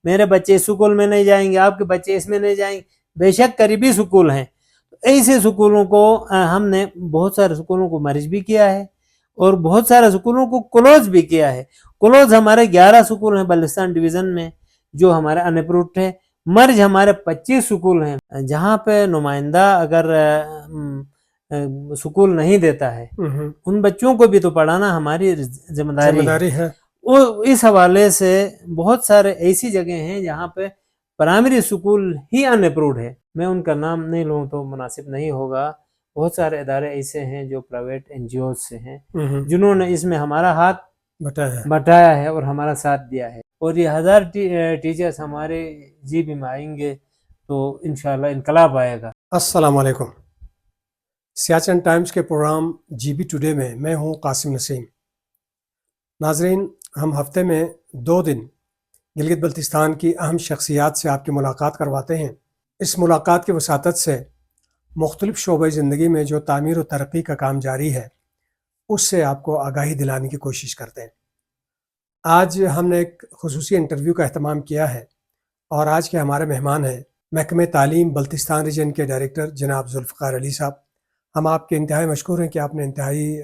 میرے بچے اس سکول میں نہیں جائیں گے, آپ کے بچے اس میں نہیں جائیں گے. بے شک قریبی سکول ہیں, ایسے سکولوں کو ہم نے بہت سارے سکولوں کو مرج بھی کیا ہے اور بہت سارے سکولوں کو کلوز بھی کیا ہے. کلوز ہمارے 11 سکول ہیں بلتستان ڈویژن میں جو ہمارے ان اپروڈ ہیں. مرج ہمارے 25 سکول ہیں جہاں پہ نمائندہ اگر سکول نہیں دیتا ہے ان بچوں کو بھی تو پڑھانا ہماری ذمہ داری ہے. اس حوالے سے بہت سارے ایسی جگہ ہیں جہاں پہ پرائمری سکول ہی ان اپروڈ ہے. میں ان کا نام نہیں لوں تو مناسب نہیں ہوگا. بہت سارے ادارے ایسے ہیں جو پرائیویٹ این جی اوز سے ہیں جنہوں نے اس میں ہمارا ہاتھ بٹایا ہے اور ہمارا ساتھ دیا ہے. اور یہ 1000 ٹیچرز ہمارے جیب میں آئیں گے تو انشاءاللہ انقلاب آئے گا. السلام علیکم. سیاچن ٹائمز کے پروگرام جی بی ٹوڈے میں میں ہوں قاسم نسیم. ناظرین, ہم ہفتے میں 2 دن گلگت بلتستان کی اہم شخصیات سے آپ کی ملاقات کرواتے ہیں. اس ملاقات کی وساطت سے مختلف شعبۂ زندگی میں جو تعمیر و ترقی کا کام جاری ہے اس سے آپ کو آگاہی دلانے کی کوشش کرتے ہیں. آج ہم نے ایک خصوصی انٹرویو کا اہتمام کیا ہے اور آج کے ہمارے مہمان ہیں محکمہ تعلیم بلتستان ریجن کے ڈائریکٹر جناب ذوالفقار علی صاحب. ہم آپ کے انتہائی مشکور ہیں کہ آپ نے انتہائی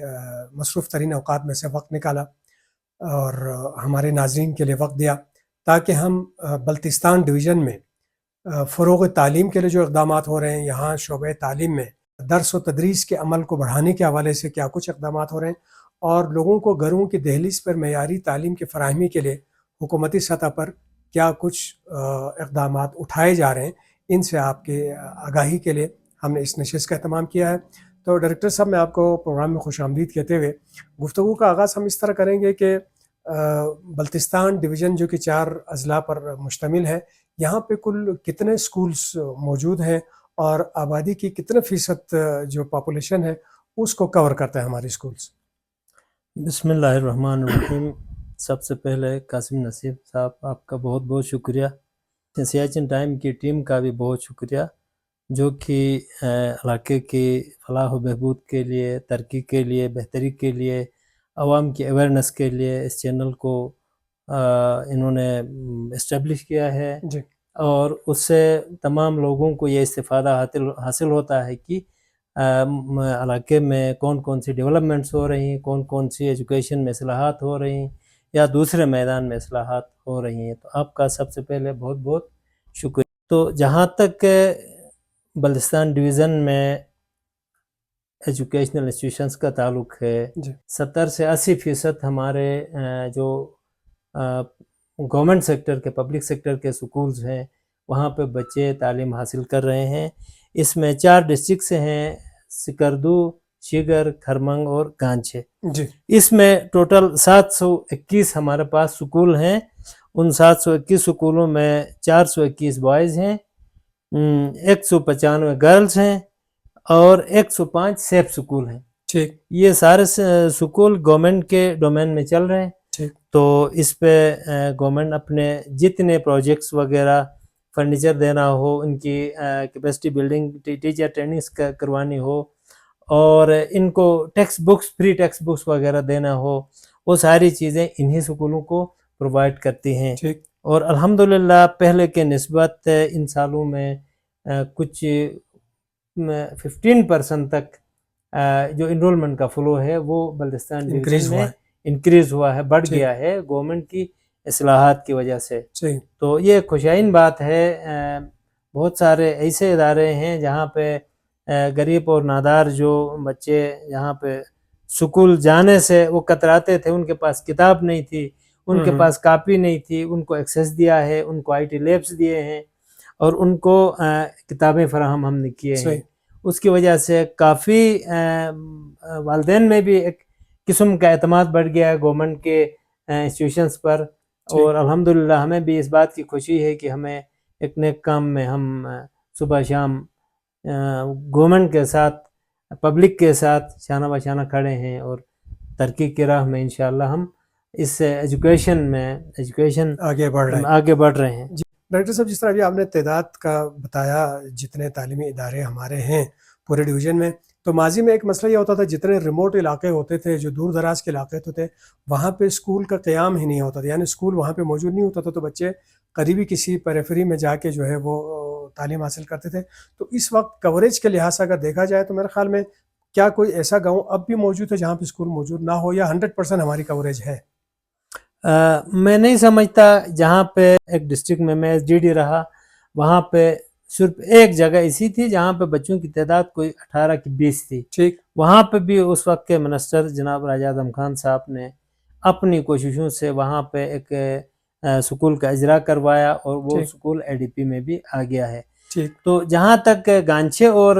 مصروف ترین اوقات میں سے وقت نکالا اور ہمارے ناظرین کے لیے وقت دیا تاکہ ہم بلتستان ڈویژن میں فروغ تعلیم کے لیے جو اقدامات ہو رہے ہیں, یہاں شعبۂ تعلیم میں درس و تدریس کے عمل کو بڑھانے کے حوالے سے کیا کچھ اقدامات ہو رہے ہیں اور لوگوں کو گھروں کی دہلیز پر معیاری تعلیم کی فراہمی کے لیے حکومتی سطح پر کیا کچھ اقدامات اٹھائے جا رہے ہیں, ان سے آپ کے آگاہی کے لیے ہم نے اس نشست کا اہتمام کیا ہے. تو ڈائریکٹر صاحب, میں آپ کو پروگرام میں خوش آمدید کہتے ہوئے گفتگو کا آغاز ہم اس طرح کریں گے کہ بلتستان ڈویژن جو کہ 4 اضلاع پر مشتمل ہے, یہاں پہ کل کتنے سکولز موجود ہیں اور آبادی کی کتنے فیصد جو پاپولیشن ہے اس کو کور کرتا ہے ہماری سکولز؟ بسم اللہ الرحمن الرحیم. سب سے پہلے قاسم نصیب صاحب آپ کا بہت بہت شکریہ. سیاچن ٹائم کی ٹیم کا بھی بہت شکریہ جو کہ علاقے کی فلاح و بہبود کے لیے, ترقی کے لیے, بہتری کے لیے, عوام کی اویئرنیس کے لیے اس چینل کو انہوں نے اسٹیبلش کیا ہے جی. اور اس سے تمام لوگوں کو یہ استفادہ حاصل ہوتا ہے کہ علاقے میں کون کون سی ڈیولپمنٹس ہو رہی ہیں, کون کون سی ایجوکیشن میں اصلاحات ہو رہی ہیں یا دوسرے میدان میں اصلاحات ہو رہی ہیں. تو آپ کا سب سے پہلے بہت بہت شکریہ. تو جہاں تک بلتستان ڈویژن میں ایجوکیشنل انسٹیٹیوشنز کا تعلق ہے, 70 سے 80% ہمارے جو گورنمنٹ سیکٹر کے, پبلک سیکٹر کے سکولز ہیں وہاں پہ بچے تعلیم حاصل کر رہے ہیں. اس میں 4 ڈسٹرکٹس ہیں, سکردو, شیگر, کھرمنگ اور گانچے. اس میں ٹوٹل 721 ہمارے پاس سکول ہیں. ان 721 سکولوں میں 421 بوائز ہیں, 195 گرلز ہیں اور 105 سیف سکول ہیں. ٹھیک. یہ سارے سکول گورنمنٹ کے ڈومین میں چل رہے ہیں. تو اس پہ گورنمنٹ اپنے جتنے پروجیکٹس وغیرہ, فرنیچر دینا ہو, ان کی کیپیسٹی بلڈنگ, ٹیچر ٹریننگز کروانی ہو اور ان کو text books, free text books وغیرہ دینا ہو, وہ ساری چیزیں انہی سکولوں کو پرووائڈ کرتی ہیں. اور الحمدللہ پہلے کے نسبت ان سالوں میں کچھ 15% تک جو انرولمنٹ کا فلو ہے وہ بلتستان ڈویژن میں انکریز ہوا ہے, بڑھ گیا ہے گورنمنٹ کی اصلاحات کی وجہ سے. تو یہ خوشائن بات ہے. بہت سارے ایسے ادارے ہیں جہاں پہ غریب اور نادار جو بچے یہاں پہ سکول جانے سے وہ کتراتے تھے, ان کے پاس کتاب نہیں تھی, ان کے پاس کاپی نہیں تھی, ان کو ایکسیس دیا ہے, ان کو IT لیبس دیے ہیں اور ان کو کتابیں فراہم ہم نے کیے ہیں. اس کی وجہ سے کافی والدین میں بھی ایک قسم کا اعتماد بڑھ گیا ہے گورنمنٹ کے انسٹیٹیوشنز پر. اور الحمدللہ ہمیں بھی اس بات کی خوشی ہے کہ ہمیں ایک نیک کام میں ہم صبح شام گورنمنٹ کے ساتھ, پبلک کے ساتھ شانہ بشانہ کھڑے ہیں اور ترقی کی راہ میں انشاءاللہ ہم اس ایجوکیشن آگے بڑھ رہے ہیں. ڈاکٹر صاحب, جس طرح ابھی آپ نے تعداد کا بتایا جتنے تعلیمی ادارے ہمارے ہیں پورے ڈویژن میں, تو ماضی میں ایک مسئلہ یہ ہوتا تھا جتنے ریموٹ علاقے ہوتے تھے, جو دور دراز کے علاقے ہوتے تھے, وہاں پہ اسکول کا قیام ہی نہیں ہوتا تھا, یعنی اسکول وہاں پہ موجود نہیں ہوتا تھا, تو بچے قریبی کسی پیریفری میں جا کے جو ہے وہ تعلیم حاصل کرتے تھے. تو اس وقت کوریج کے لحاظ سے اگر دیکھا جائے تو میرے خیال میں کیا کوئی ایسا گاؤں اب بھی موجود ہے جہاں پہ اسکول موجود نہ ہو، یا 100% ہماری کوریج ہے؟ میں نہیں سمجھتا. جہاں پہ ایک ڈسٹرکٹ میں ایس ڈی ڈی رہا وہاں پہ صرف ایک جگہ ایسی تھی جہاں پہ بچوں کی تعداد کوئی 18 کی 20 تھی. ٹھیک. وہاں پہ بھی اس وقت کے منسٹر جناب راجہ اعظم خان صاحب نے اپنی کوششوں سے وہاں پہ ایک سکول کا اجرا کروایا اور وہ سکول اے ڈی پی میں بھی آ گیا ہے. تو جہاں تک گانچے اور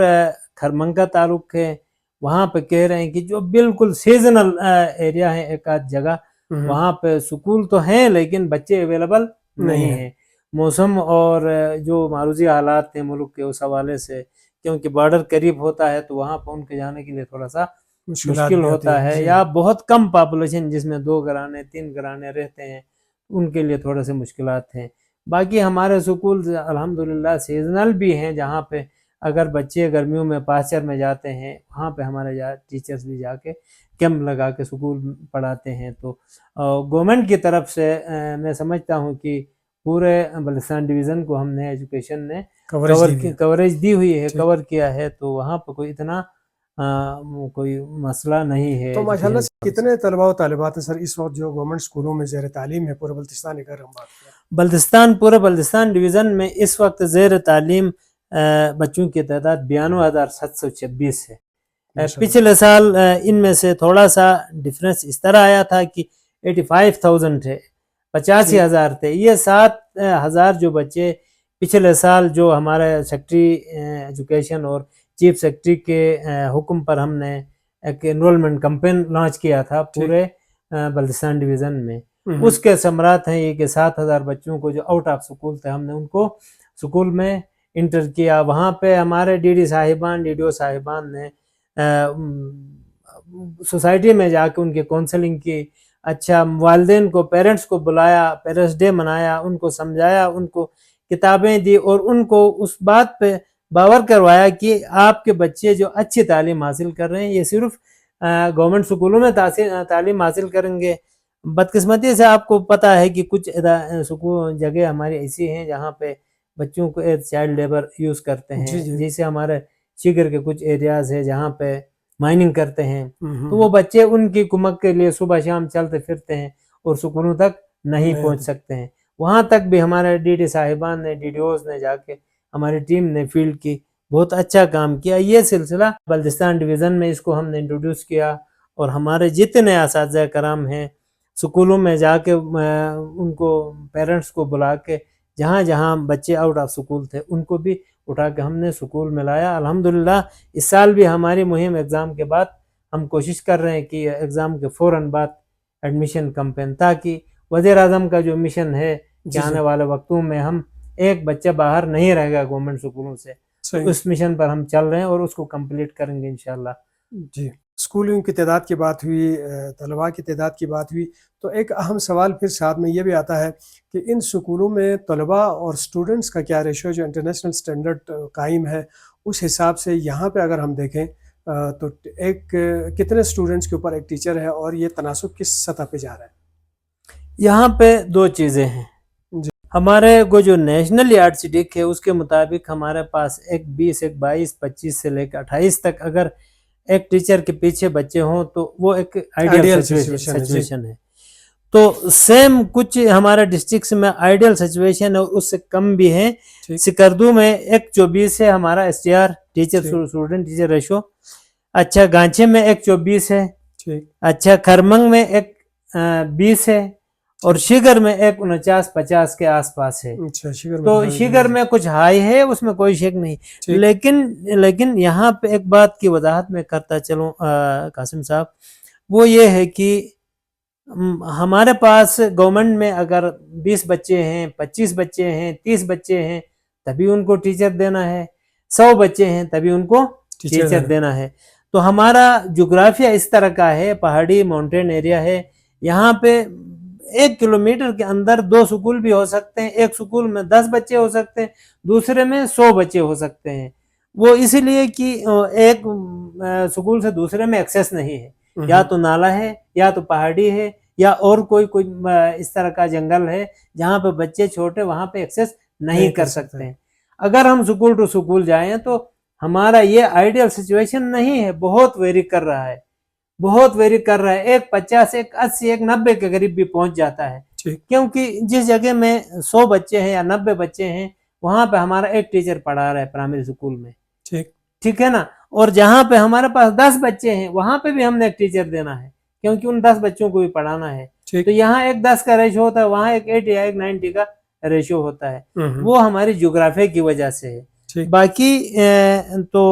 کھرمنگ کا تعلق ہے وہاں پہ کہہ رہے ہیں کہ جو بالکل سیزنل ایریا ہے ایک آدھ جگہ وہاں پہ سکول تو ہیں لیکن بچے اویلیبل نہیں ہیں. موسم اور جو معروضی حالات ہیں ملک کے اس حوالے سے، کیونکہ بارڈر قریب ہوتا ہے تو وہاں پہ ان کے جانے کے لیے تھوڑا سا مشکل ہوتا ہے، یا بہت کم پاپولیشن جس میں 2 گھرانے 3 گھرانے رہتے ہیں ان کے لیے تھوڑے سے مشکلات ہیں. باقی ہمارے سکول الحمدللہ سیزنل بھی ہیں جہاں پہ اگر بچے گرمیوں میں پاسچر میں جاتے ہیں وہاں پہ ہمارے ٹیچرز بھی جا کے کیمپ لگا کے سکول پڑھاتے ہیں. تو گورنمنٹ کی طرف سے میں سمجھتا ہوں کہ پورے بلتستان ڈویژن کو ہم نے ایجوکیشن نے کوریج دی ہوئی ہے، کور کیا ہے. تو وہاں پہ کوئی اتنا کوئی مسئلہ نہیں ہے. تو ماشاءاللہ کتنے طلباء و طالبات ہیں سر اس وقت جو گورنمنٹ اسکولوں میں زیر تعلیم ہے پورے بلتستان اگر ہم بات کریں؟ پورے بلتستان ڈویژن میں اس وقت زیر تعلیم بچوں کی تعداد 92,726 ہے. پچھلے سال ان میں سے تھوڑا سا ڈفرینس اس طرح آیا تھا کہ 85,000 تھے، 85,000 تھے. یہ 7,000 جو بچے پچھلے سال جو ہمارے سیکٹری ایجوکیشن اور چیف سیکٹری کے حکم پر ہم نے ایک انرولمنٹ کمپین لانچ کیا تھا پورے بلتستان ڈویژن میں، اس کے ثمرات ہیں یہ کہ 7,000 بچوں کو جو آؤٹ آف سکول تھے ہم نے ان کو سکول میں انٹر کیا. وہاں پہ ہمارے ڈی ڈی صاحبان ڈی ڈی او صاحبان نے سوسائٹی میں جا کے ان کی کونسلنگ کی. اچھا، والدین کو پیرنٹس کو بلایا، پیرنٹس ڈے منایا، ان کو سمجھایا، ان کو کتابیں دی اور ان کو اس بات پہ باور کروایا کہ آپ کے بچے جو اچھی تعلیم حاصل کر رہے ہیں یہ صرف گورنمنٹ سکولوں میں تعلیم حاصل کریں گے. بدقسمتی سے آپ کو پتہ ہے کہ کچھ جگہ ہماری ایسی ہیں جہاں پہ بچوں کو ایز چائلڈ لیبر یوز کرتے ہیں. جیسے ہمارے شگر کے کچھ ایریاز ہیں جہاں پہ مائننگ کرتے ہیں تو وہ بچے ان کی کمک کے لیے صبح شام چلتے پھرتے ہیں اور سکولوں تک نہیں پہنچ سکتے ہیں. وہاں تک بھی ہمارے ڈی ڈی صاحبان نے ڈی ڈی اوز نے جا کے ہماری ٹیم نے فیلڈ کی بہت اچھا کام کیا. یہ سلسلہ بلتستان ڈویژن میں اس کو ہم نے انٹروڈیوس کیا اور ہمارے جتنے اساتذہ کرام ہیں سکولوں میں جا کے ان کو پیرنٹس کو بلا کے جہاں جہاں بچے آؤٹ آف سکول تھے ان کو بھی اٹھا کے ہم نے سکول میں لایا. الحمدللہ اس سال بھی ہماری مہم ایگزام کے بعد ہم کوشش کر رہے ہیں کہ ایگزام کے فوراً بعد ایڈمیشن کمپین، تاکہ وزیر اعظم کا جو مشن ہے کہ آنے والے وقتوں میں ہم ایک بچہ باہر نہیں رہے گا گورنمنٹ سکولوں سے، اس مشن پر ہم چل رہے ہیں اور اس کو کمپلیٹ کریں گے انشاءاللہ. جی، اسکولوں کی تعداد کی بات ہوئی، طلباء کی تعداد کی بات ہوئی، تو ایک اہم سوال پھر ساتھ میں یہ بھی آتا ہے کہ ان سکولوں میں طلباء اور سٹوڈنٹس کا کیا ریشو جو انٹرنیشنل سٹینڈرڈ قائم ہے اس حساب سے یہاں پہ اگر ہم دیکھیں تو ایک کتنے سٹوڈنٹس کے اوپر ایک ٹیچر ہے اور یہ تناسب کس سطح پہ جا رہا ہے؟ یہاں پہ 2 چیزیں ہیں. ہمارے کو جو نیشنل یارڈسٹک ہے اس کے مطابق ہمارے پاس ایک 20 ایک 22 25 سے لے کر 28 تک اگر ایک ٹیچر کے پیچھے بچے ہوں تو وہ ایک آئیڈیل سچویشن ہے. تو سیم کچھ ہمارے ڈسٹرکٹس میں آئیڈیل سچویشن ہے اور اس سے کم بھی ہیں. سکردو میں ایک 24 ہے ہمارا S T R teacher student teacher ratio. اچھا، گانچے میں ایک 24 ہے. اچھا، کھرمنگ میں ایک 20 ہے اور شگر میں ایک 49-50 کے آس پاس ہے. تو شگر میں کچھ ہائی ہے، اس میں کوئی شک نہیں. لیکن یہاں پہ ایک بات کی وضاحت میں کرتا چلوں قاسم صاحب، وہ یہ ہے کہ ہمارے پاس گورنمنٹ میں اگر 20 بچے ہیں 25 بچے ہیں 30 بچے ہیں تبھی ان کو ٹیچر دینا ہے، 100 بچے ہیں تبھی ان کو ٹیچر دینا ہے. تو ہمارا جغرافیہ اس طرح کا ہے، پہاڑی ماؤنٹین ایریا ہے. یہاں پہ 1 کلومیٹر کے اندر 2 سکول بھی ہو سکتے ہیں. ایک سکول میں 10 بچے ہو سکتے ہیں، دوسرے میں 100 بچے ہو سکتے ہیں. وہ اس لیے کہ ایک سکول سے دوسرے میں ایکسیس نہیں ہے، یا تو نالا ہے یا تو پہاڑی ہے یا اور کوئی اس طرح کا جنگل ہے جہاں پہ بچے چھوٹے وہاں پہ ایکسیس نہیں کر سکتے ہیں. اگر ہم سکول ٹو سکول جائیں تو ہمارا یہ آئیڈیل سچویشن نہیں ہے, بہت ویری کر رہا ہے, بہت ویری کر رہا ہے. ایک 50 ایک 80 ایک 90 کے قریب بھی پہنچ جاتا ہے, کیونکہ جس جگہ میں 100 بچے ہیں یا 90 بچے ہیں وہاں پہ ہمارا ایک ٹیچر پڑھا رہا ہے پرائمری اسکول میں, ٹھیک ہے نا. اور جہاں پہ ہمارے پاس 10 بچے ہیں وہاں پہ بھی ہم نے ایک ٹیچر دینا ہے کیونکہ ان 10 بچوں کو بھی پڑھانا ہے. تو یہاں ایک 10 کا ریشو ہوتا ہے, وہاں ایک 80 یا ایک 90 کا ریشو ہوتا ہے. وہ ہماری جغرافیہ کی وجہ سے ہے. باقی تو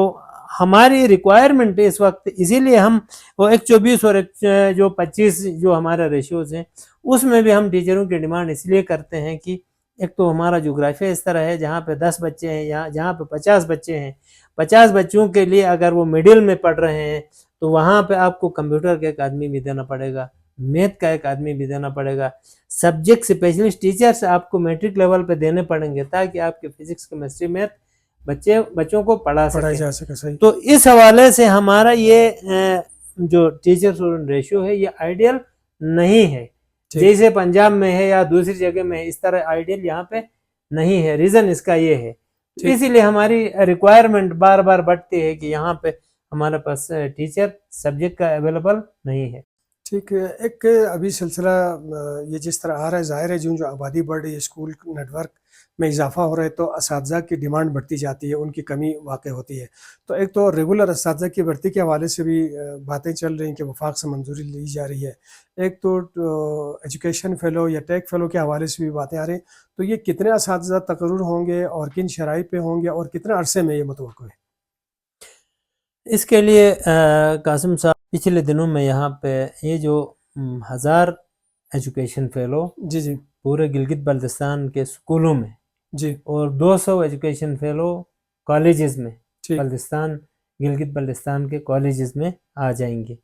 ہماری ریکوائرمنٹ اس وقت, اسی لیے ہم وہ ایک 24 اور ایک جو 25 جو ہمارے ریشیوز ہیں اس میں بھی ہم ٹیچروں کی ڈیمانڈ اس لیے کرتے ہیں کہ ایک تو ہمارا جغرافیہ اس طرح ہے جہاں پہ 10 بچے ہیں یا جہاں پہ 50 بچے ہیں, 50 بچوں کے لیے اگر وہ مڈل میں پڑھ رہے ہیں تو وہاں پہ آپ کو کمپیوٹر کا ایک آدمی بھی دینا پڑے گا, میتھ کا ایک آدمی بھی دینا پڑے گا, سبجیکٹ اسپیشلسٹ ٹیچرز آپ کو میٹرک لیول پہ دینے پڑیں گے تاکہ آپ کے فزکس کیمسٹری میتھ بچوں کو پڑھا جا سکے. تو اس حوالے سے ہمارا یہ جو ٹیچر اسٹوڈنٹ ریشیو ہے یہ آئیڈیل نہیں ہے جیسے پنجاب میں ہے یا دوسری جگہ میں ہے, اس طرح آئیڈیل یہاں پہ نہیں ہے. ریزن اس کا یہ ہے, اسی لیے ہماری ریکوائرمنٹ بار بار بڑھتی ہے کہ یہاں پہ ہمارے پاس ٹیچر سبجیکٹ کا اویلیبل نہیں ہے. ٹھیک ہے. ایک ابھی سلسلہ یہ جس طرح آ رہا ہے, ظاہر ہے جو آبادی بڑھ رہی ہے, اسکول نیٹ ورک میں اضافہ ہو رہا ہے تو اساتذہ کی ڈیمانڈ بڑھتی جاتی ہے, ان کی کمی واقع ہوتی ہے. تو ایک تو ریگولر اساتذہ کی بھرتی کے حوالے سے بھی باتیں چل رہی ہیں کہ وفاق سے منظوری لی جا رہی ہے. ایک تو ایجوکیشن فیلو یا ٹیک فیلو کے حوالے سے بھی باتیں آ رہی ہیں. تو یہ کتنے اساتذہ تقرر ہوں گے اور کن شرائط پہ ہوں گے اور کتنے عرصے میں یہ متوقع ہے؟ اس کے لیے قاسم صاحب پچھلے دنوں میں یہاں پہ یہ جو 1000 ایجوکیشن فیلو جی پورے گلگت بلتستان کے اسکولوں میں اور 200 ایجوکیشن فیلو کالجز میں بلتستان گلگت بلتستان کے کالجز میں آ جائیں گے.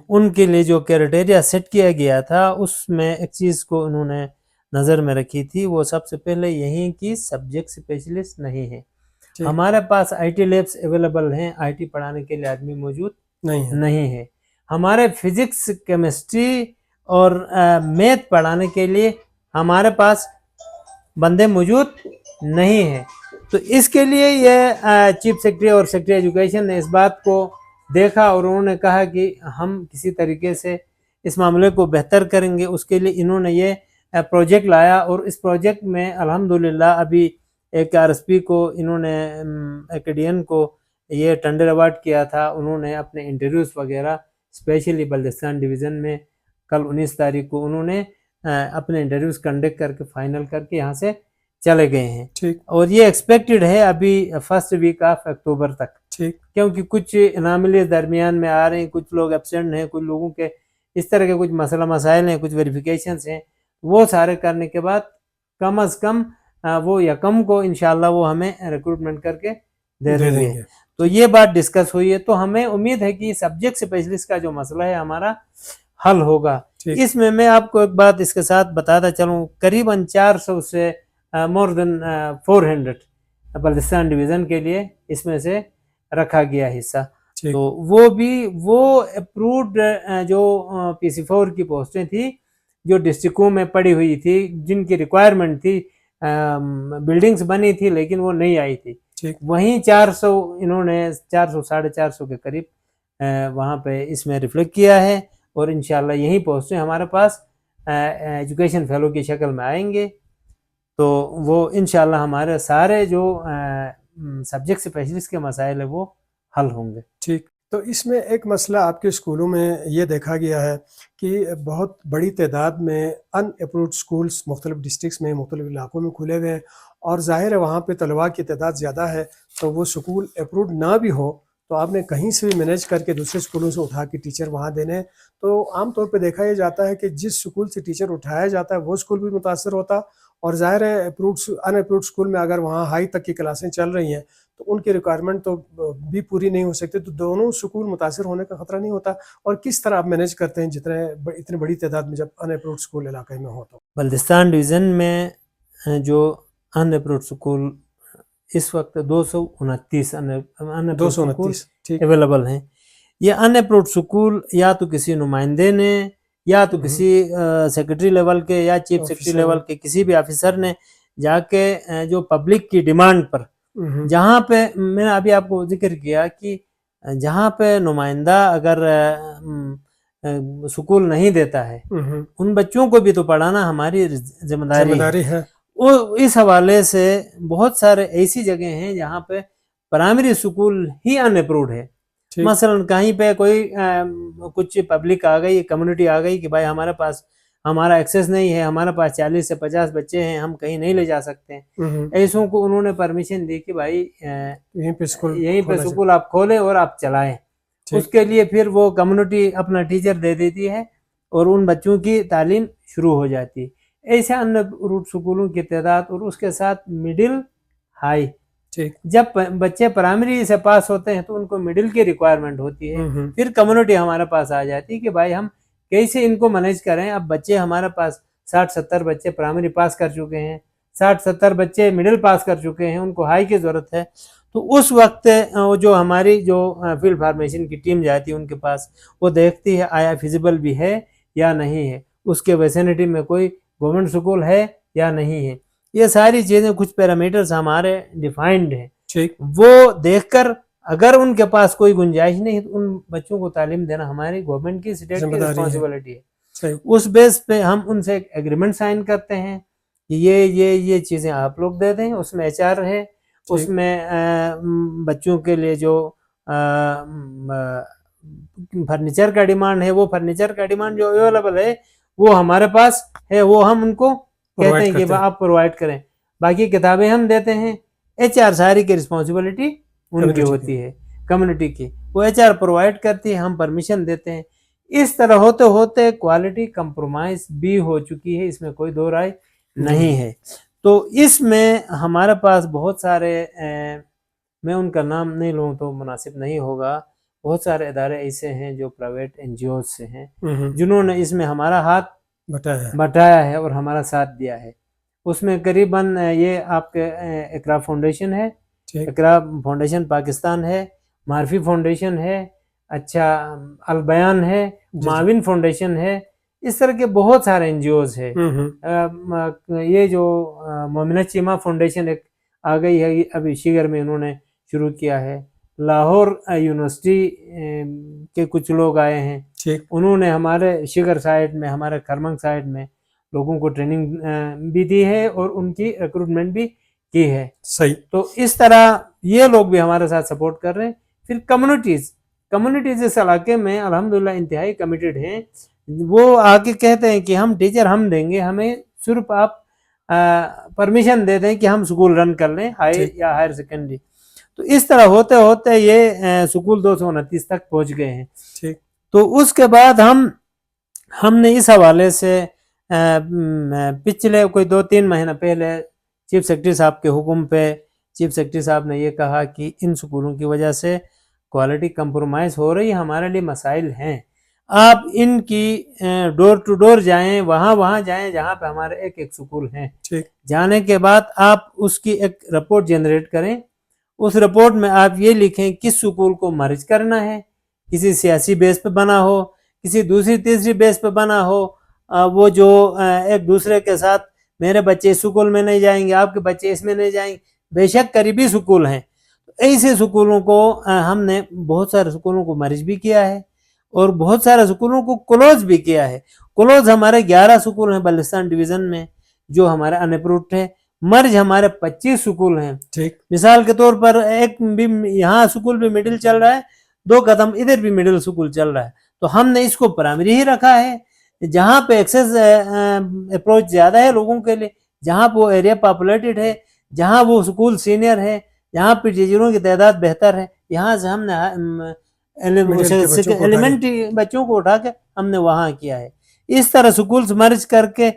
ان کے لیے جو کرائٹیریا سیٹ کیا گیا تھا اس میں ایک چیز کو انہوں نے نظر میں رکھی تھی, وہ سب سے پہلے یہی کہ سبجیکٹ اسپیشلسٹ نہیں ہے. ہمارے پاس آئی ٹی لیبس اویلیبل ہیں, آئی ٹی پڑھانے کے لیے آدمی موجود نہیں ہے. ہمارے فزکس کیمسٹری اور میتھ پڑھانے کے لیے ہمارے پاس بندے موجود نہیں ہیں. تو اس کے لیے یہ چیف سیکرٹری اور سیکرٹری ایجوکیشن نے اس بات کو دیکھا اور انہوں نے کہا کہ ہم کسی طریقے سے اس معاملے کو بہتر کریں گے. اس کے لیے انہوں نے یہ پروجیکٹ لایا اور اس پروجیکٹ میں الحمدللہ ابھی ایک آر ایس پی کو انہوں نے ایکڈین کو یہ ٹینڈر ایوارڈ کیا تھا. انہوں نے اپنے انٹرویوز وغیرہ اسپیشلی بلتستان ڈویژن میں کل 19 تاریخ کو انہوں نے اپنے انٹرویوز کنڈکٹ کر کے فائنل کر کے یہاں سے چلے گئے ہیں. اور یہ ایکسپیکٹڈ ہے ابھی فرسٹ ویک آف اکتوبر تک, کیونکہ کچھ اناملیز درمیان میں آ رہے ہیں, کچھ لوگ ایبسینٹ ہیں, کچھ لوگوں کے اس طرح کے کچھ مسئلہ مسائل ہیں, کچھ ویریفیکیشنز ہیں. وہ سارے کرنے کے بعد کم از کم وہ یکم کو انشاءاللہ وہ ہمیں ریکروٹمنٹ کر کے دے دیں گے. تو یہ بات ڈسکس ہوئی ہے. تو ہمیں امید ہے کہ سبجیکٹ اسپیشلسٹ کا جو مسئلہ ہے ہمارا حل ہوگا. اس میں آپ کو ایک بات اس کے ساتھ بتاتا چلوں, قریباً 400 سے مور دین 400 بلتستان ڈویژن کے لیے اس میں سے رکھا گیا حصہ. تو وہ بھی وہ اپروڈ جو PC4 کی پوسٹیں تھی جو ڈسٹرکوں میں پڑی ہوئی تھی, جن کی ریکوائرمنٹ تھی, بلڈنگز بنی تھی لیکن وہ نہیں آئی تھی, وہیں 400 انہوں نے 400 450 کے قریب وہاں پہ اس میں ریفلیکٹ کیا ہے. اور انشاءاللہ یہی پوسٹیں ہمارے پاس ایجوکیشن فیلو کی شکل میں آئیں گے. تو وہ انشاءاللہ ہمارے سارے جو سبجیکٹ اسپیشلسٹ کے مسائل ہیں وہ حل ہوں گے. تو اس میں ایک مسئلہ آپ کے اسکولوں میں یہ دیکھا گیا ہے کہ بہت بڑی تعداد میں ان اپروڈ اسکولز مختلف ڈسٹرکس میں مختلف علاقوں میں کھلے ہوئے ہیں, اور ظاہر ہے وہاں پہ طلباء کی تعداد زیادہ ہے. تو وہ اسکول اپروڈ نہ بھی ہو تو آپ نے کہیں سے بھی مینیج کر کے دوسرے اسکولوں سے اٹھا کے ٹیچر وہاں دینے. تو عام طور پہ دیکھا یہ جاتا ہے کہ جس اسکول سے ٹیچر اٹھایا جاتا ہے وہ اسکول بھی متاثر ہوتا, اور ظاہر ہے ان اپروڈ اسکول میں اگر وہاں ہائی تک کی کلاسیں چل رہی ہیں تو ان کی ریکوائرمنٹ تو بھی پوری نہیں ہو سکتی. تو دونوں اسکول متاثر ہونے کا خطرہ نہیں ہوتا, اور کس طرح آپ مینیج کرتے ہیں اتنے بڑی تعداد میں جب ان اپروڈ اسکول علاقے میں ہو؟ تو بلتستان ڈویژن میں جو ان اپروڈ اسکول اس وقت 229 اویلیبل ہیں. یہ ان اپروڈ اسکول یا تو کسی نمائندے نے یا تو کسی سیکرٹری لیول کے یا چیف سیکرٹری لیول کے کسی بھی آفیسر نے جا کے جو پبلک کی ڈیمانڈ پر جہاں پہ میں نے ابھی آپ کو ذکر کیا کہ جہاں پہ نمائندہ اگر سکول نہیں دیتا ہے ان بچوں کو بھی تو پڑھانا ہماری ذمہ داری ہے. اس حوالے سے بہت سارے ایسی جگہ ہیں جہاں پہ پرائمری سکول ہی ان اپروڈ ہے. مثلا کہیں پہ کوئی کچھ پبلک آ گئی، کمیونٹی آ گئی کہ بھائی ہمارے پاس ہمارا ایکسیس نہیں ہے، ہمارے پاس 40 سے 50 بچے ہیں، ہم کہیں نہیں لے جا سکتے، ایسوں کو انہوں نے پرمیشن دی کہ بھائی یہیں پہ سکول آپ کھولیں اور آپ چلائیں. اس کے لیے پھر وہ کمیونٹی اپنا ٹیچر دے دیتی ہے اور ان بچوں کی تعلیم شروع ہو جاتی ہے. ایسے ان روٹ سکولوں کی تعداد اور اس کے ساتھ مڈل ہائی، جب بچے پرائمری سے پاس ہوتے ہیں تو ان کو مڈل کی ریکوائرمنٹ ہوتی ہے. پھر کمیونٹی ہمارے پاس آ جاتی ہے کہ بھائی ہم کیسے ان کو مینیج کریں. اب بچے ہمارے پاس 60-70 بچے پرائمری پاس کر چکے ہیں، 60-70 بچے مڈل پاس کر چکے ہیں، ان کو ہائی کی ضرورت ہے. تو اس وقت جو ہماری جو فیلڈ فارمیشن کی ٹیم جاتی ہے ان کے پاس، وہ دیکھتی ہے آیا فیزیبل بھی ہے یا نہیں ہے، اس کے ویسینٹی میں کوئی گورنمنٹ سکول ہے یا نہیں ہے. یہ ساری چیزیں کچھ پیرامیٹرز ہمارے ڈیفائنڈ ہیں. وہ دیکھ کر اگر ان کے پاس کوئی گنجائش نہیں تو ان بچوں کو تعلیم دینا ہماری گورنمنٹ کی اسٹیٹ کی رسپانسبلٹی ہے. اس بیس پہ ہم ان سے ایک ایگریمنٹ سائن کرتے ہیں کہ یہ چیزیں آپ لوگ دے دیں. اس میں ایچ آر ہے، اس میں بچوں کے لیے جو فرنیچر کا ڈیمانڈ ہے، وہ فرنیچر کا ڈیمانڈ جو اویلیبل ہے وہ ہمارے پاس ہے، وہ ہم ان کو کہتے ہیں کہ آپ پرووائڈ کریں. باقی کتابیں ہم دیتے ہیں. ایچ آر ساری کی رسپانسبلٹی ان کی ہوتی ہے، کمیونٹی کی. وہ ایچ آر پرووائڈ کرتی ہے، ہم پرمیشن دیتے ہیں. اس طرح ہوتے ہوتے کوالٹی کمپرومائز بھی ہو چکی ہے، اس میں کوئی دو رائے نہیں ہے. تو اس میں ہمارے پاس بہت سارے، میں ان کا نام نہیں لوں تو مناسب نہیں ہوگا، بہت سارے ادارے ایسے ہیں جو پرائیویٹ این جی اوز سے ہیں جنہوں نے اس میں ہمارا ہاتھ بٹایا ہے اور ہمارا ساتھ دیا ہے. اس میں قریباً یہ آپ کے اقرا فاؤنڈیشن ہے، اقرا فاؤنڈیشن پاکستان ہے، معرفی فاؤنڈیشن ہے، اچھا البیان ہے، معاون فاؤنڈیشن ہے. اس طرح کے بہت سارے این جی اوز ہے. یہ جو مومنہ چیمہ فاؤنڈیشن ایک آ گئی ہے، ابھی شیگر میں انہوں نے شروع کیا ہے. لاہور یونیورسٹی کے کچھ لوگ آئے ہیں، انہوں نے ہمارے شیگر سائٹ میں، ہمارے کرمنگ سائٹ میں لوگوں کو ٹریننگ بھی دی ہے اور ان کی ریکروٹمنٹ بھی کی ہے. صحیح. تو اس طرح یہ لوگ بھی ہمارے ساتھ سپورٹ کر رہے ہیں. پھر کمیونٹیز اس علاقے میں الحمدللہ انتہائی کمیٹڈ ہیں. وہ آ کے کہتے ہیں کہ ہم ٹیچر ہم دیں گے، ہمیں صرف آپ پرمیشن دے دیں کہ ہم سکول رن کر لیں، ہائی یا ہائر سیکنڈری. تو اس طرح ہوتے ہوتے یہ سکول 229 تک پہنچ گئے ہیں. تو اس کے بعد ہم نے اس حوالے سے پچھلے کوئی 2-3 مہینہ پہلے چیف سیکرٹری صاحب کے حکم پہ چیف سیکرٹری صاحب نے یہ کہا کہ ان سکولوں کی وجہ سے کوالٹی کمپرومائز ہو رہی ہے، ہمارے لیے مسائل ہیں. آپ ان کی ڈور ٹو ڈور جائیں، وہاں جائیں جہاں پہ ہمارے ایک سکول ہیں. جانے کے بعد آپ اس کی ایک رپورٹ جنریٹ کریں. اس رپورٹ میں آپ یہ لکھیں کس سکول کو مرج کرنا ہے، کسی سیاسی بیس پہ بنا ہو، کسی دوسری تیسری بیس پہ بنا ہو، وہ جو ایک دوسرے کے ساتھ میرے بچے اس سکول میں نہیں جائیں گے، آپ کے بچے اس میں نہیں جائیں گے. بے شک قریبی سکول ہیں. ایسے سکولوں کو ہم نے بہت سارے سکولوں کو مرج بھی کیا ہے اور بہت سارے سکولوں کو کلوز بھی کیا ہے. کلوز ہمارے 11 سکول ہیں بلوچستان ڈویژن میں جو ہمارے ان اپروڈ ہیں. مرج ہمارے 25 سکول ہیں. مثال کے طور پر ایک بھی یہاں سکول بھی مڈل چل رہا ہے، 2 قدم ادھر بھی مڈل سکول چل رہا ہے. تو ہم نے اس کو پرائمری ہی رکھا ہے جہاں پہ ایکسیس اپروچ زیادہ ہے لوگوں کے لیے، جہاں پہ وہ ایریا پاپولیٹڈ ہے، جہاں وہ سکول سینئر ہے، جہاں پہ ٹیچروں کی تعداد بہتر ہے. یہاں سے ہم نے ایلیمنٹری بچوں کو اٹھا کے ہم نے وہاں کیا ہے. اس طرح سکولز مرج کر کے،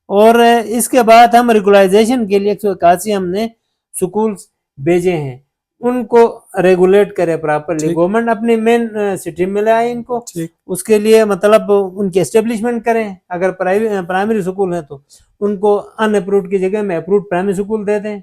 اور اس کے بعد ہم ریگولائزیشن کے لیے 181 ہم نے سکولز بھیجے ہیں، ان کو ریگولیٹ کرے پراپرلی. گورنمنٹ اپنی مین سٹریم میں لائے ان کو، اس کے لیے مطلب ان کی اسٹیبلشمنٹ کریں. اگر پرائمری سکول ہیں تو ان کو ان اپروڈ کی جگہ میں اپروڈ پرائمری سکول دے دیں.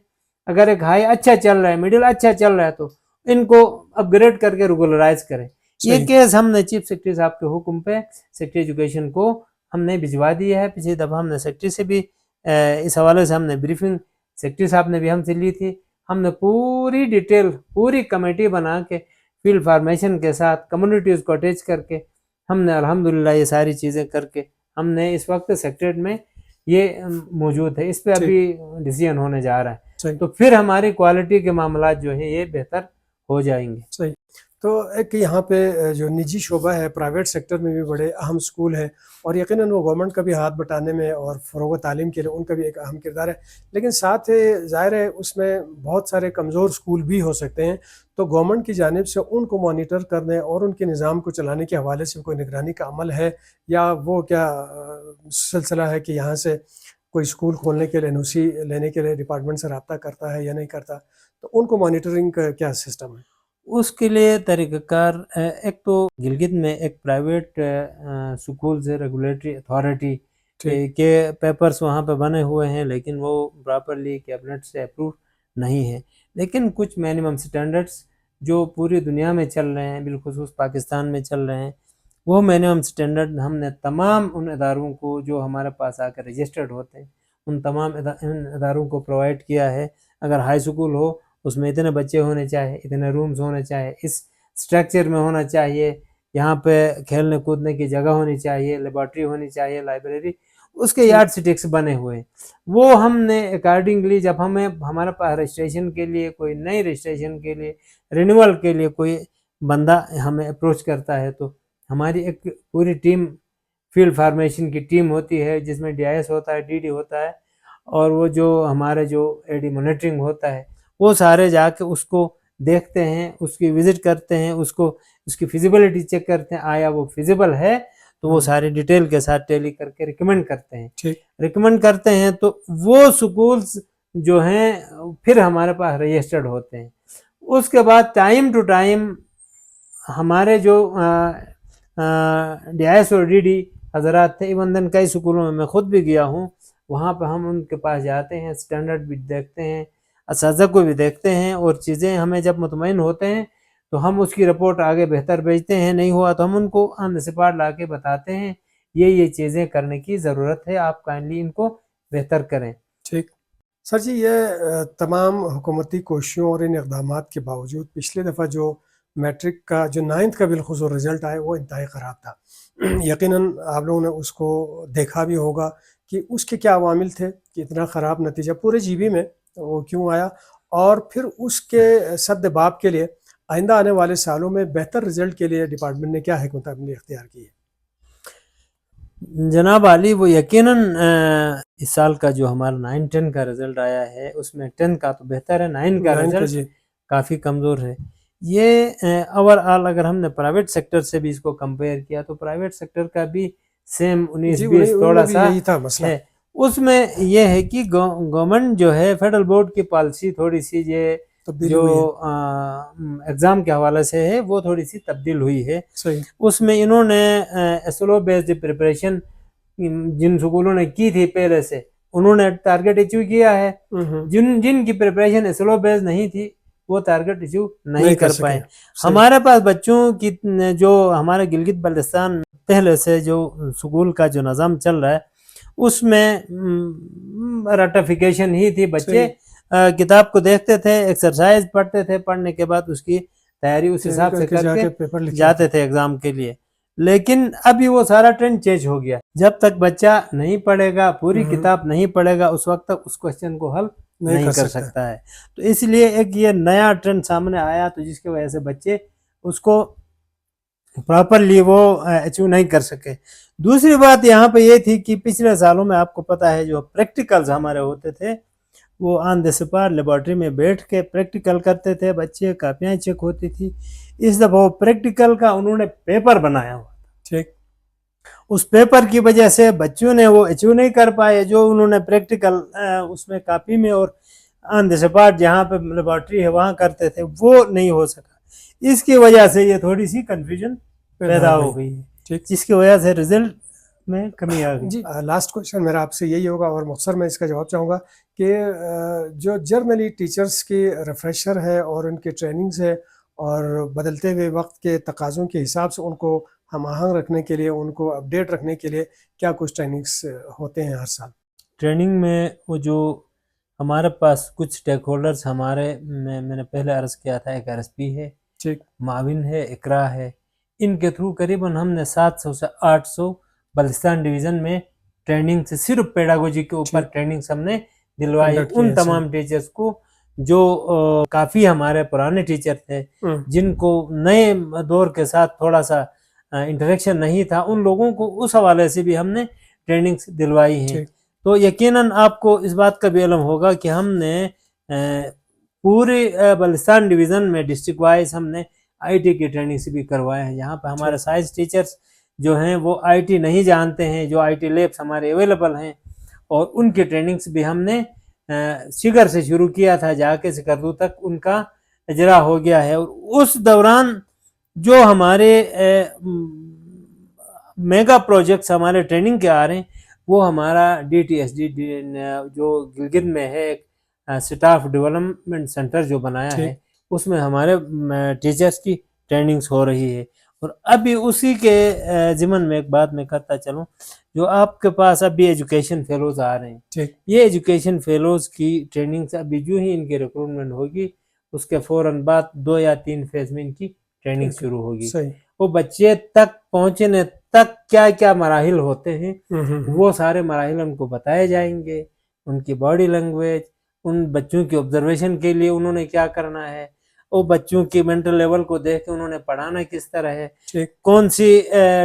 اگر ایک ہائی اچھا چل رہا ہے، مڈل اچھا چل رہا ہے تو ان کو اپ گریڈ کر کے ریگولرائز کریں. یہ کیس ہم نے چیف سیکرٹری صاحب کے حکم پہ سیکرٹری ایجوکیشن کو ہم نے بھجوا دیا ہے. پچھلی دفعہ ہم نے سیکٹری سے بھی اس حوالے سے ہم نے بریفنگ سیکٹری صاحب نے بھی ہم سے لی تھی. ہم نے پوری ڈیٹیل پوری کمیٹی بنا کے فیلڈ فارمیشن کے ساتھ کمیونٹیز کو اٹیچ کر کے ہم نے الحمدللہ یہ ساری چیزیں کر کے ہم نے اس وقت سیکٹریٹ میں یہ موجود ہے. اس پہ ابھی ڈیسیژن ہونے جا رہا ہے, تو پھر ہماری کوالٹی کے معاملات جو ہیں یہ بہتر ہو جائیں گے. صحیح. تو ایک یہاں پہ جو نجی شعبہ ہے پرائیویٹ سیکٹر میں بھی بڑے اہم سکول ہیں اور یقیناً وہ گورنمنٹ کا بھی ہاتھ بٹانے میں اور فروغ تعلیم کے لیے ان کا بھی ایک اہم کردار ہے, لیکن ساتھ ظاہر ہے اس میں بہت سارے کمزور سکول بھی ہو سکتے ہیں. تو گورنمنٹ کی جانب سے ان کو مانیٹر کرنے اور ان کے نظام کو چلانے کے حوالے سے کوئی نگرانی کا عمل ہے, یا وہ کیا سلسلہ ہے کہ یہاں سے کوئی سکول کھولنے کے لیے NOC لینے کے لیے ڈپارٹمنٹ سے رابطہ کرتا ہے یا نہیں کرتا, تو ان کو مانیٹرنگ کا کیا سسٹم ہے؟ اس کے لیے طریقہ کار ایک تو گلگت میں ایک پرائیویٹ سکولز ہے ریگولیٹری اتھارٹی کے پیپرز وہاں پہ بنے ہوئے ہیں, لیکن وہ پراپرلی کیبنٹ سے اپروو نہیں ہے. لیکن کچھ منیمم سٹینڈرڈز جو پوری دنیا میں چل رہے ہیں, بالخصوص پاکستان میں چل رہے ہیں, وہ منیمم سٹینڈرڈ ہم نے تمام ان اداروں کو جو ہمارے پاس آ کر رجسٹرڈ ہوتے ہیں ان تمام اداروں کو پرووائڈ کیا ہے. اگر ہائی سکول ہو اس میں اتنے بچے ہونے چاہیے, اتنے رومز ہونے چاہیے, اس سٹرکچر میں ہونا چاہیے, یہاں پہ کھیلنے کودنے کی جگہ ہونی چاہیے, لیبارٹری ہونی چاہیے, لائبریری, اس کے یارڈ سٹکس بنے ہوئے ہیں. وہ ہم نے اکارڈنگلی جب ہمیں ہمارے پاس رجسٹریشن کے لیے کوئی نئی رجسٹریشن کے لیے رینیول کے لیے کوئی بندہ ہمیں اپروچ کرتا ہے, تو ہماری ایک پوری ٹیم فیلڈ فارمیشن کی ٹیم ہوتی ہے جس میں DIS ہوتا ہے, DD ہوتا ہے, اور وہ جو ہمارے جو AD مانیٹرنگ ہوتا ہے وہ سارے جا کے اس کو دیکھتے ہیں, اس کی وزٹ کرتے ہیں, اس کی فیزیبلٹی چیک کرتے ہیں, آیا وہ فیزیبل ہے تو وہ ساری ڈیٹیل کے ساتھ ٹیلی کر کے ریکمینڈ کرتے ہیں. تو وہ سکولز جو ہیں پھر ہمارے پاس رجسٹرڈ ہوتے ہیں. اس کے بعد ٹائم ٹو ٹائم ہمارے جو DIS اور DD حضرات تھے, ایون دن کئی سکولوں میں میں خود بھی گیا ہوں, وہاں پہ ہم ان کے پاس جاتے ہیں, سٹینڈرڈ بھی دیکھتے ہیں, اساتذہ کو بھی دیکھتے ہیں, اور چیزیں ہمیں جب مطمئن ہوتے ہیں تو ہم اس کی رپورٹ آگے بہتر بھیجتے ہیں. نہیں ہوا تو ہم ان کو آن دی اسپاٹ لا کے بتاتے ہیں یہ چیزیں کرنے کی ضرورت ہے, آپ کائنڈلی ان کو بہتر کریں. ٹھیک سر جی, یہ تمام حکومتی کوششوں اور ان اقدامات کے باوجود پچھلے دفعہ جو میٹرک کا جو 9th کا بالخصوص رزلٹ آئے وہ انتہائی خراب تھا. یقیناً آپ لوگوں نے اس کو دیکھا بھی ہوگا کہ اس کے کیا عوامل تھے کہ اتنا خراب نتیجہ پورے GB میں وہ کیوں آیا, اور پھر اس کے سد باب کے لیے آئندہ آنے والے سالوں میں بہتر رزلٹ کے لیے ڈپارٹمنٹ نے کیا حکمت عملی اختیار کی ہے؟ جناب علی, وہ یقیناً اس سال کا جو ہمارا 9-10 کا رزلٹ آیا ہے اس میں 10 کا تو بہتر ہے, 9 کا رزلٹ کافی کمزور ہے. یہ اوور آل اگر ہم نے پرائیویٹ سیکٹر سے بھی اس کو کمپیئر کیا تو پرائیویٹ سیکٹر کا بھی سیم 19-20 تھوڑا سا ہے. اس میں یہ ہے کہ گورنمنٹ جو ہے فیڈرل بورڈ کی پالیسی تھوڑی سی یہ جو ایگزام کے حوالے سے ہے وہ تھوڑی سی تبدیل ہوئی ہے. اس میں انہوں نے سلو بیسڈ پریپریشن جن سکولوں نے کی تھی پہلے سے انہوں نے ٹارگیٹ اچیو کیا ہے, جن کی پریپریشن سلو بیس نہیں تھی وہ ٹارگیٹ اچیو نہیں کر پائے. ہمارے پاس بچوں کی جو ہمارے گلگت بلتستان پہلے سے جو سکول کا جو نظام چل رہا ہے اس میں رٹیفیکیشن ہی تھی, بچے کتاب کو دیکھتے تھے, ایکسرسائز پڑھتے تھے, پڑھنے کے بعد اس کی تیاری اس حساب سے کر کے جاتے تھے ایگزام کے لیے. لیکن ابھی وہ سارا ٹرینڈ چینج ہو گیا, جب تک بچہ نہیں پڑھے گا, پوری کتاب نہیں پڑھے گا, اس وقت تک اس کوشچن کو حل نہیں کر سکتا ہے. تو اس لیے ایک یہ نیا ٹرینڈ سامنے آیا تو جس کی وجہ سے بچے اس کو پراپرلی وہ اچیو نہیں کر سکے. دوسری بات یہاں پہ یہ تھی کہ پچھلے سالوں میں آپ کو پتہ ہے جو پریکٹیکلز ہمارے ہوتے تھے وہ آن دی اسپاٹ لیبارٹری میں بیٹھ کے پریکٹیکل کرتے تھے, بچے کاپیاں چیک ہوتی تھی. اس دفعہ وہ پریکٹیکل کا انہوں نے پیپر بنایا ہوا تھا, اس پیپر کی وجہ سے بچوں نے وہ اچیو نہیں کر پائے جو انہوں نے پریکٹیکل اس میں کاپی میں اور آن دی اسپاٹ جہاں پہ لیبارٹری ہے وہاں کرتے تھے وہ نہیں ہو سکا. اس کی وجہ سے یہ تھوڑی سی کنفیوژن پیدا ہو گئی ہے, جس کی وجہ سے رزلٹ میں کمی آ گئی. جی لاسٹ کوشچن میرا آپ سے یہی ہوگا اور مختصر میں اس کا جواب چاہوں گا کہ جو جرنلی ٹیچرز کی ریفریشر ہے اور ان کی ٹریننگز ہے اور بدلتے ہوئے وقت کے تقاضوں کے حساب سے ان کو ہم آہنگ رکھنے کے لیے، ان کو اپڈیٹ رکھنے کے لیے کیا کچھ ٹریننگس ہوتے ہیں ہر سال؟ ٹریننگ میں وہ جو ہمارے پاس کچھ اسٹیک ہولڈرز ہمارے میں نے پہلے عرض کیا تھا، ایک RSP ہے، ٹھیک، معاون ہے، اقرا ہے، ان کے تھرو قریباً ہم نے 700 سے 800 بلتستان ڈویژن میں ٹریننگ سے صرف پیڈاگوجی کے اوپر ٹریننگ ہم نے دلوائی ان تمام ٹیچرز کو جو کافی ہمارے پرانے ٹیچر تھے، جن کو نئے دور کے ساتھ تھوڑا سا انٹریکشن نہیں تھا، ان لوگوں کو اس حوالے سے بھی ہم نے ٹریننگز دلوائی ہیں۔ تو یقیناً آپ کو اس بات کا بھی علم ہوگا کہ ہم نے پوری بلتستان ڈویژن میں ڈسٹرکٹ وائز ہم نے IT کی ٹریننگ سے بھی کروائے ہیں۔ یہاں پہ ہمارے سائنس ٹیچرز جو ہیں وہ IT نہیں جانتے ہیں، جو IT لیبس ہمارے اویلیبل ہیں، اور ان کی ٹریننگز بھی ہم نے سکر سے شروع کیا تھا، جا کے سکردو تک ان کا اجرا ہو گیا ہے۔ اور اس دوران جو ہمارے میگا پروجیکٹس ہمارے ٹریننگ کے آ رہے ہیں، وہ ہمارا DTSD جو گلگت میں ہے، ایک سٹاف ڈیولپمنٹ سینٹر جو بنایا ہے، اس میں ہمارے ٹیچرز کی ٹریننگز ہو رہی ہے۔ اور ابھی اسی کے ضمن میں ایک بات میں کرتا چلوں، جو آپ کے پاس ابھی ایجوکیشن فیلوز آ رہے ہیں، یہ ایجوکیشن فیلوز کی ٹریننگ ابھی جو ہی ان کی ریکروٹمنٹ ہوگی، اس کے فوراً بعد 2 یا 3 فیز میں ان کی ٹریننگ شروع ہوگی۔ وہ بچے تک پہنچنے تک کیا کیا مراحل ہوتے ہیں، وہ سارے مراحل ان کو بتائے جائیں گے، ان کی باڈی لینگویج، ان بچوں کی آبزرویشن کے لیے انہوں نے کیا کرنا ہے، وہ بچوں کی مینٹل لیول کو دیکھ کے انہوں نے پڑھانا کس طرح ہے، کون سی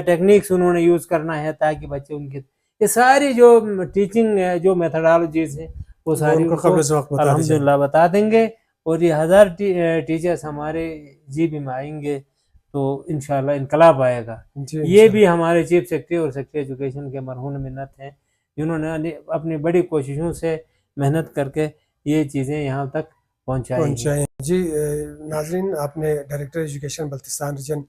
ٹیکنیکس انہوں نے یوز کرنا ہے تاکہ بچے ان کی، یہ ساری جو ٹیچنگ جو میتھڈالوجیز ہیں وہ ساری ان کو الحمدللہ بتا دیں گے۔ اور یہ 1000 ٹیچرز ہمارے GB میں آئیں گے تو انشاءاللہ انقلاب آئے گا۔ یہ بھی ہمارے چیف سیکرٹری اور سیکرٹری ایجوکیشن کے مرہون منت ہیں، جنہوں نے اپنی بڑی کوششوں سے محنت کر کے یہ چیزیں یہاں تک پہنچائی ہیں۔ جی ناظرین، آپ نے ڈائریکٹر ایجوکیشن بلتستان ریجن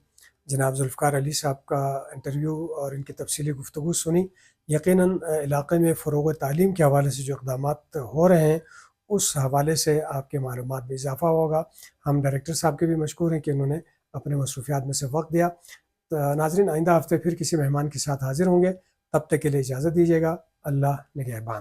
جناب ذوالفقار علی صاحب کا انٹرویو اور ان کی تفصیلی گفتگو سنی۔ یقیناً علاقے میں فروغ تعلیم کے حوالے سے جو اقدامات ہو رہے ہیں، اس حوالے سے آپ کے معلومات میں اضافہ ہوگا۔ ہم ڈائریکٹر صاحب کے بھی مشکور ہیں کہ انہوں نے اپنے مصروفیات میں سے وقت دیا۔ ناظرین، آئندہ ہفتے پھر کسی مہمان کے ساتھ حاضر ہوں گے، تب تک کے لیے اجازت دیجیے گا۔ اللہ نگہبان۔